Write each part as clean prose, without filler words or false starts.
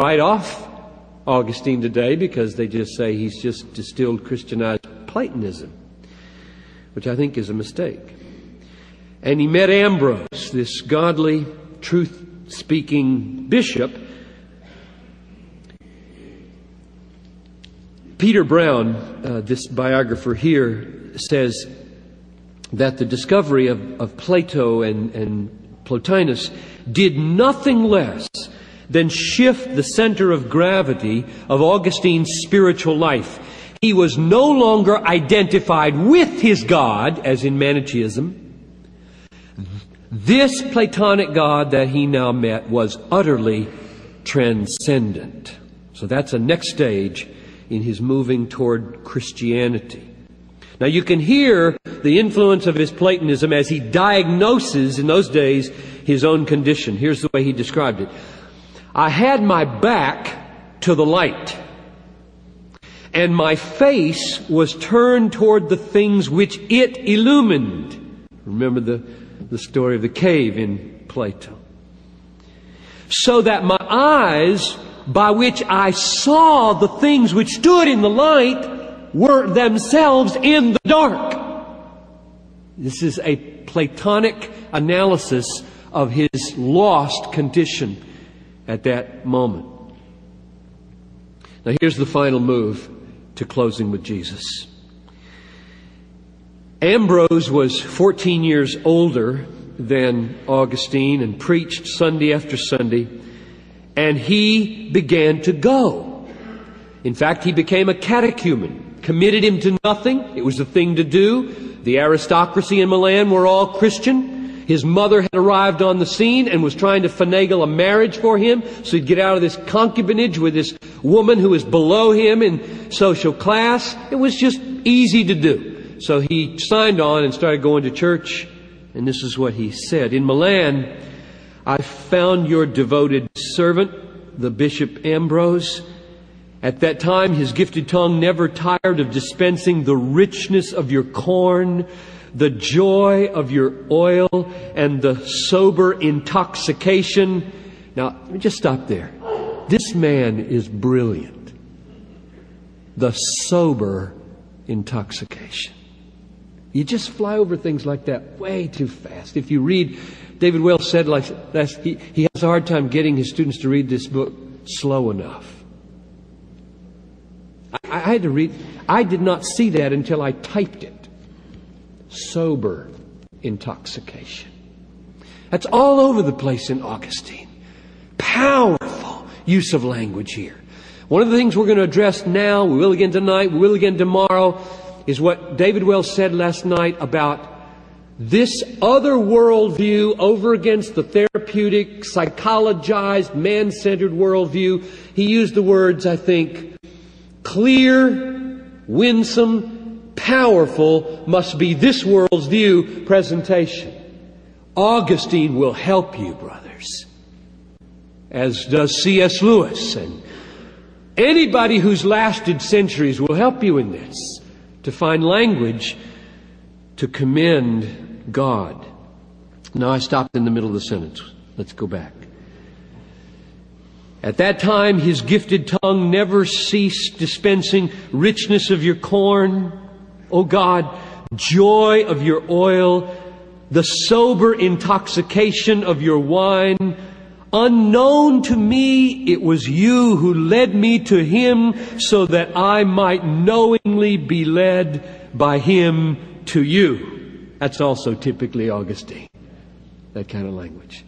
write off Augustine today because they just say he's just distilled Christianized Platonism, which I think is a mistake. And he met Ambrose, this godly, truth-speaking bishop. Peter Brown, this biographer here, says that the discovery of Plato and Plotinus did nothing less than shift the center of gravity of Augustine's spiritual life. He was no longer identified with his God, as in Manichaeism. This Platonic God that he now met was utterly transcendent. So that's a next stage in his moving toward Christianity. Now you can hear the influence of his Platonism as he diagnoses in those days his own condition. Here's the way he described it. I had my back to the light, and my face was turned toward the things which it illumined. Remember the story of the cave in Plato. So that my eyes, by which I saw the things which stood in the light, were themselves in the dark. This is a Platonic analysis of his lost condition at that moment. Now here's the final move to closing with Jesus. Ambrose was 14 years older than Augustine and preached Sunday after Sunday, and he began to go. In fact, he became a catechumen, committed him to nothing. It was the thing to do. The aristocracy in Milan were all Christian. His mother had arrived on the scene and was trying to finagle a marriage for him so he'd get out of this concubinage with this woman who was below him in social class. It was just easy to do. So he signed on and started going to church. And this is what he said. In Milan, I found your devoted servant, the Bishop Ambrose. At that time, his gifted tongue never tired of dispensing the richness of your corn, the joy of your oil, and the sober intoxication. Now, let me just stop there. This man is brilliant. The sober intoxication. You just fly over things like that way too fast. If you read, David Wells said he has a hard time getting his students to read this book slow enough. I had to read. I did not see that until I typed it. Sober intoxication. That's all over the place in Augustine. Powerful use of language here. One of the things we're going to address now, we will again tonight, we will again tomorrow, is what David Wells said last night about this other worldview over against the therapeutic, psychologized, man-centered worldview. He used the words, I think, clear, winsome, powerful must be this world's view presentation. Augustine will help you, brothers, as does C.S. Lewis, and anybody who's lasted centuries will help you in this, to find language to commend God. Now I stopped in the middle of the sentence. Let's go back. At that time, his gifted tongue never ceased dispensing richness of your corn, O God, joy of your oil, the sober intoxication of your wine. Unknown to me, it was you who led me to him so that I might knowingly be led by him to you. That's also typically Augustine, that kind of language.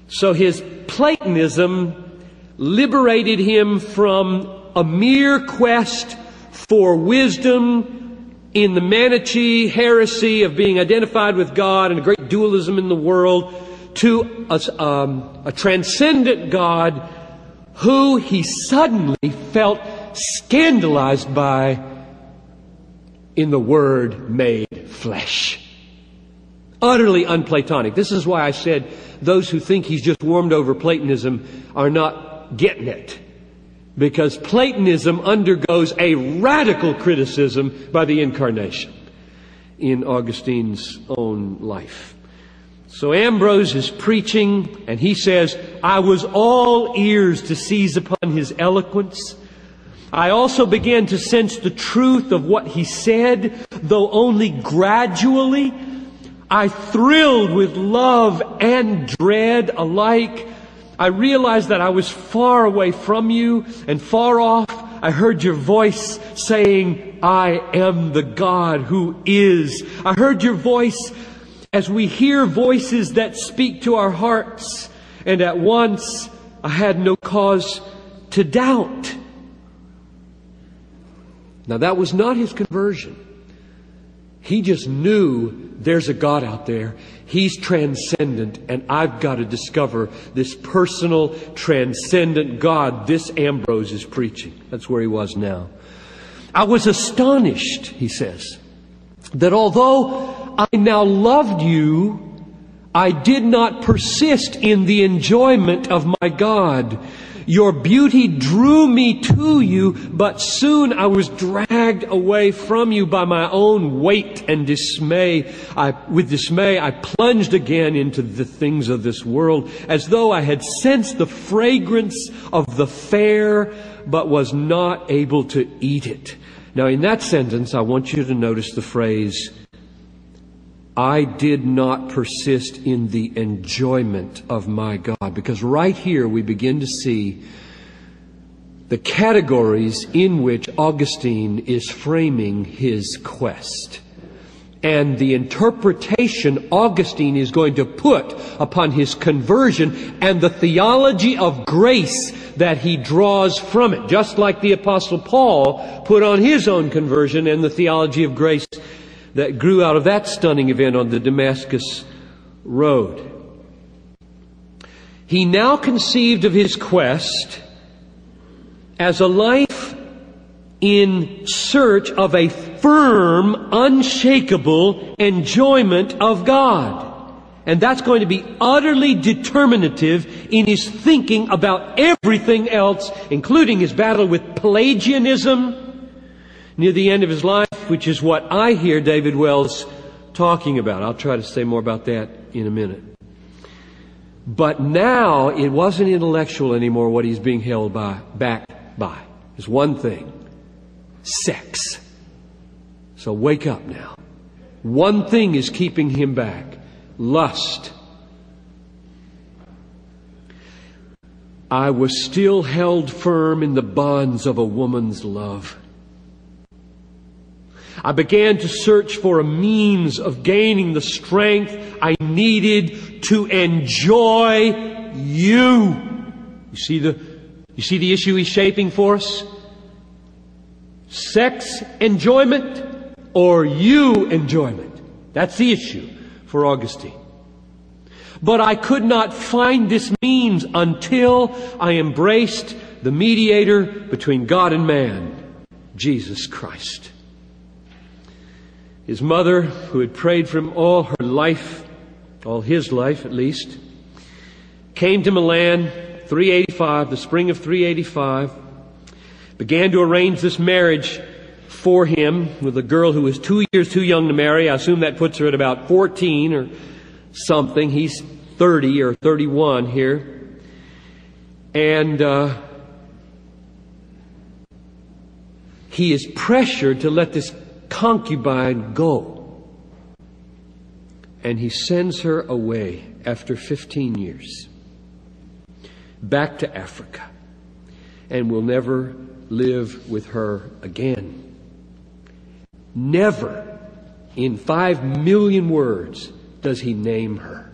So his Platonism liberated him from a mere quest for wisdom in the Manichaean heresy of being identified with God and a great dualism in the world, to a transcendent God who he suddenly felt scandalized by in the Word made flesh. Utterly un-Platonic. This is why I said those who think he's just warmed over Platonism are not getting it. Because Platonism undergoes a radical criticism by the Incarnation in Augustine's own life. So Ambrose is preaching, and he says, I was all ears to seize upon his eloquence. I also began to sense the truth of what he said, though only gradually. I thrilled with love and dread alike. I realized that I was far away from you and far off. I heard your voice saying, I am the God who is. I heard your voice as we hear voices that speak to our hearts. And at once I had no cause to doubt. Now that was not his conversion. He just knew there's a God out there. He's transcendent, and I've got to discover this personal, transcendent God this Ambrose is preaching. That's where he was now. I was astonished, he says, that although I now loved you, I did not persist in the enjoyment of my God. Your beauty drew me to you, but soon I was dragged away from you by my own weight and dismay. With dismay, I plunged again into the things of this world, as though I had sensed the fragrance of the fair, but was not able to eat it. Now, in that sentence, I want you to notice the phrase, I did not persist in the enjoyment of my God. Because right here we begin to see the categories in which Augustine is framing his quest. And the interpretation Augustine is going to put upon his conversion and the theology of grace that he draws from it. Just like the Apostle Paul put on his own conversion and the theology of grace that grew out of that stunning event on the Damascus Road. He now conceived of his quest as a life in search of a firm, unshakable enjoyment of God. And that's going to be utterly determinative in his thinking about everything else, including his battle with Pelagianism near the end of his life, which is what I hear David Wells talking about. I'll try to say more about that in a minute. But now it wasn't intellectual anymore what he's being held back by. There's one thing. Sex. So wake up now. One thing is keeping him back. Lust. I was still held firm in the bonds of a woman's love. I began to search for a means of gaining the strength I needed to enjoy you. You see the issue he's shaping for us? Sex enjoyment or you enjoyment? That's the issue for Augustine. But I could not find this means until I embraced the mediator between God and man, Jesus Christ. His mother, who had prayed for him all her life, all his life at least, came to Milan, 385, the spring of 385, began to arrange this marriage for him with a girl who was 2 years too young to marry. I assume that puts her at about 14 or something. He's 30 or 31 here. And he is pressured to let this concubine go. And he sends her away after 15 years back to Africa and will never live with her again. Never in 5 million words does he name her.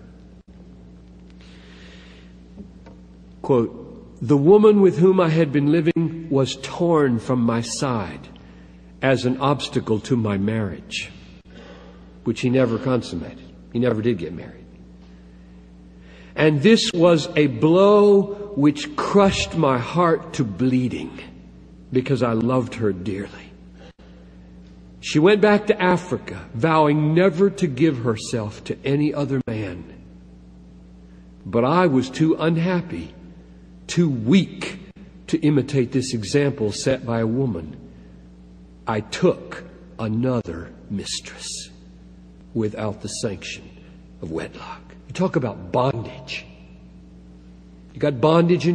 Quote, the woman with whom I had been living was torn from my side as an obstacle to my marriage, which he never consummated. He never did get married. And this was a blow which crushed my heart to bleeding because I loved her dearly. She went back to Africa, vowing never to give herself to any other man. But I was too unhappy, too weak to imitate this example set by a woman. I took another mistress without the sanction of wedlock. You talk about bondage. You got bondage in